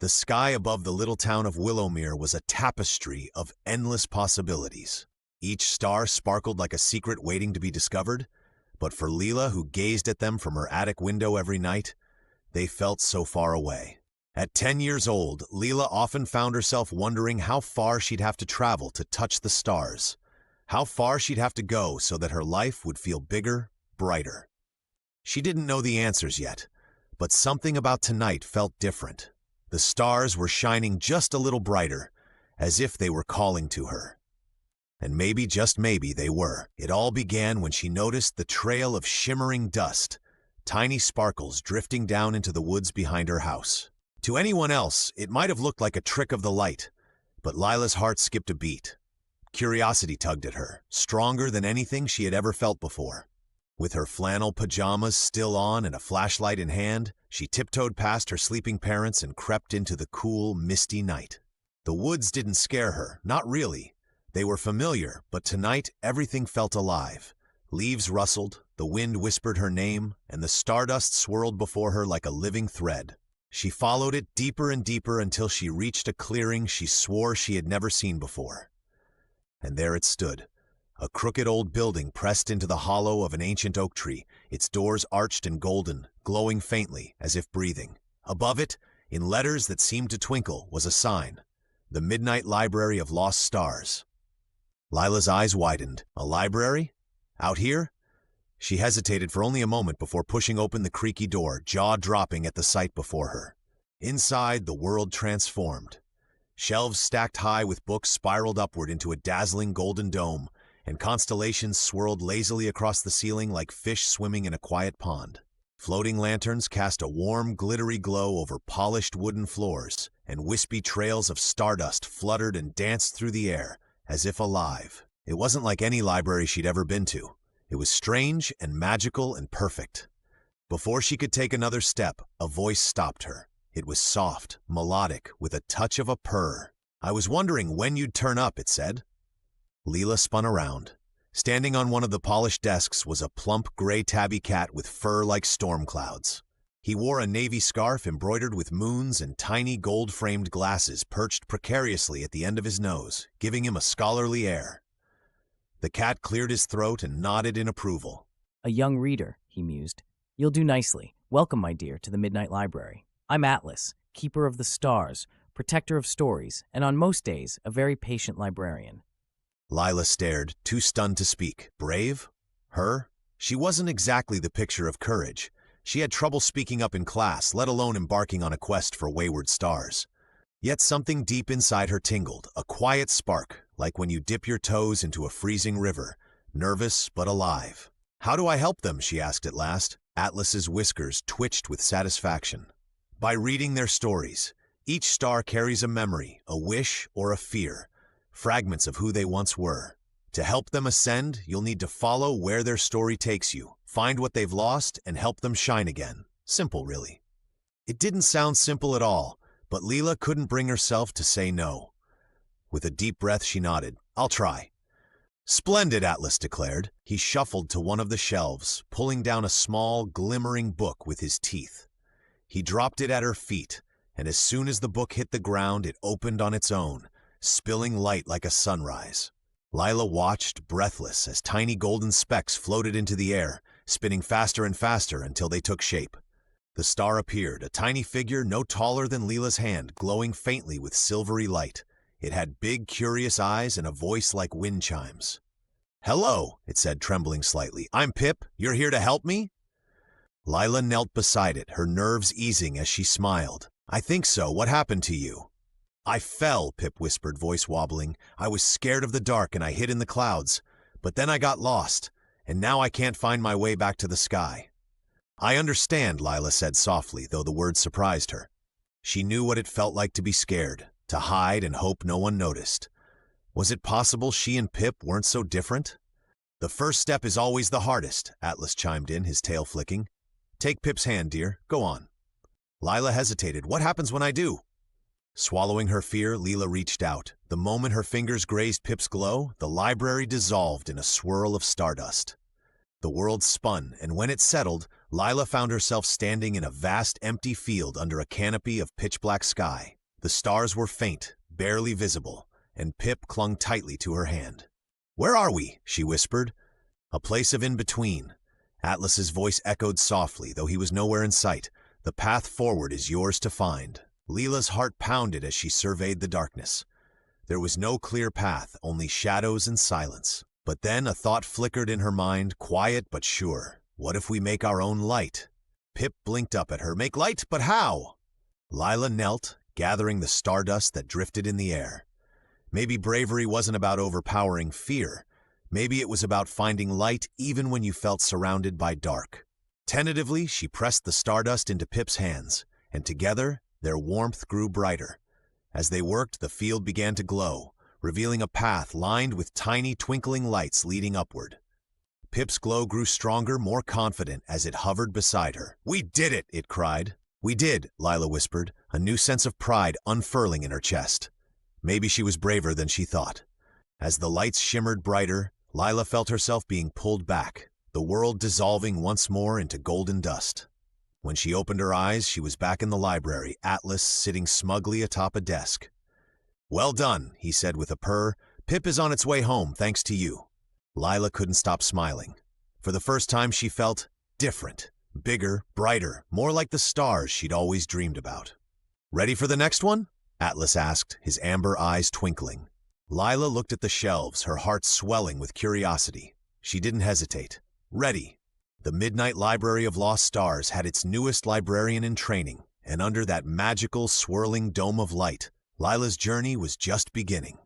The sky above the little town of Willowmere was a tapestry of endless possibilities. Each star sparkled like a secret waiting to be discovered, but for Leela, who gazed at them from her attic window every night, they felt so far away. At 10 years old, Leela often found herself wondering how far she'd have to travel to touch the stars, how far she'd have to go so that her life would feel bigger, brighter. She didn't know the answers yet, but something about tonight felt different. The stars were shining just a little brighter, as if they were calling to her. And maybe, just maybe, they were. It all began when she noticed the trail of shimmering dust, tiny sparkles drifting down into the woods behind her house. To anyone else, it might have looked like a trick of the light, but Lila's heart skipped a beat. Curiosity tugged at her, stronger than anything she had ever felt before. With her flannel pajamas still on and a flashlight in hand, she tiptoed past her sleeping parents and crept into the cool, misty night. The woods didn't scare her, not really. They were familiar, but tonight everything felt alive. Leaves rustled, the wind whispered her name, and the stardust swirled before her like a living thread. She followed it deeper and deeper until she reached a clearing she swore she had never seen before. And there it stood, a crooked old building pressed into the hollow of an ancient oak tree, its doors arched and golden, glowing faintly, as if breathing. Above it, in letters that seemed to twinkle, was a sign: the Midnight Library of Lost Stars. Lila's eyes widened. A library? Out here? She hesitated for only a moment before pushing open the creaky door, jaw dropping at the sight before her. Inside, the world transformed. Shelves stacked high with books spiraled upward into a dazzling golden dome, and constellations swirled lazily across the ceiling like fish swimming in a quiet pond. Floating lanterns cast a warm, glittery glow over polished wooden floors, and wispy trails of stardust fluttered and danced through the air, as if alive. It wasn't like any library she'd ever been to. It was strange and magical and perfect. Before she could take another step, a voice stopped her. It was soft, melodic, with a touch of a purr. "I was wondering when you'd turn up," it said. Leela spun around. Standing on one of the polished desks was a plump gray tabby cat with fur like storm clouds. He wore a navy scarf embroidered with moons, and tiny gold-framed glasses perched precariously at the end of his nose, giving him a scholarly air. The cat cleared his throat and nodded in approval. "A young reader," he mused. "You'll do nicely. Welcome, my dear, to the Midnight Library. I'm Atlas, keeper of the stars, protector of stories, and on most days, a very patient librarian." Lila stared, too stunned to speak. Brave? Her? She wasn't exactly the picture of courage. She had trouble speaking up in class, let alone embarking on a quest for wayward stars. Yet something deep inside her tingled, a quiet spark, like when you dip your toes into a freezing river, nervous but alive. "How do I help them?" she asked at last. Atlas's whiskers twitched with satisfaction. "By reading their stories. Each star carries a memory, a wish, or a fear, fragments of who they once were. To help them ascend, you'll need to follow where their story takes you, find what they've lost, and help them shine again. Simple, really." It didn't sound simple at all, but Leela couldn't bring herself to say no. With a deep breath, she nodded. "I'll try." "Splendid," Atlas declared. He shuffled to one of the shelves, pulling down a small, glimmering book with his teeth. He dropped it at her feet, and as soon as the book hit the ground, it opened on its own, spilling light like a sunrise. Lila watched, breathless, as tiny golden specks floated into the air, spinning faster and faster until they took shape. The star appeared, a tiny figure no taller than Leela's hand, glowing faintly with silvery light. It had big, curious eyes and a voice like wind chimes. "Hello," it said, trembling slightly. "I'm Pip. You're here to help me?" Lila knelt beside it, her nerves easing as she smiled. "I think so. What happened to you?" "I fell," Pip whispered, voice wobbling. "I was scared of the dark and I hid in the clouds. But then I got lost, and now I can't find my way back to the sky." "I understand," Lila said softly, though the words surprised her. She knew what it felt like to be scared, to hide and hope no one noticed. Was it possible she and Pip weren't so different? "The first step is always the hardest," Atlas chimed in, his tail flicking. "Take Pip's hand, dear. Go on." Lila hesitated. "What happens when I do?" Swallowing her fear, Leela reached out. The moment her fingers grazed Pip's glow, the library dissolved in a swirl of stardust. The world spun, and when it settled, Lila found herself standing in a vast empty field under a canopy of pitch-black sky. The stars were faint, barely visible, and Pip clung tightly to her hand. "Where are we?" she whispered. "A place of in-between." Atlas's voice echoed softly, though he was nowhere in sight. "The path forward is yours to find." Lila's heart pounded as she surveyed the darkness. There was no clear path, only shadows and silence. But then a thought flickered in her mind, quiet but sure. What if we make our own light? Pip blinked up at her. "Make light? But how?" Lila knelt, gathering the stardust that drifted in the air. Maybe bravery wasn't about overpowering fear. Maybe it was about finding light even when you felt surrounded by dark. Tentatively, she pressed the stardust into Pip's hands, and together, their warmth grew brighter. As they worked, the field began to glow, revealing a path lined with tiny twinkling lights leading upward. Pip's glow grew stronger, more confident as it hovered beside her. "We did it!" it cried. "We did," Lila whispered, a new sense of pride unfurling in her chest. Maybe she was braver than she thought. As the lights shimmered brighter, Lila felt herself being pulled back, the world dissolving once more into golden dust. When she opened her eyes, she was back in the library, Atlas sitting smugly atop a desk. "Well done," he said with a purr. "Pip is on its way home, thanks to you." Lila couldn't stop smiling. For the first time she felt different, bigger, brighter, more like the stars she'd always dreamed about. "Ready for the next one?" Atlas asked, his amber eyes twinkling. Lila looked at the shelves, her heart swelling with curiosity. She didn't hesitate. "Ready." The Midnight Library of Lost Stars had its newest librarian in training, and under that magical, swirling dome of light, Lila's journey was just beginning.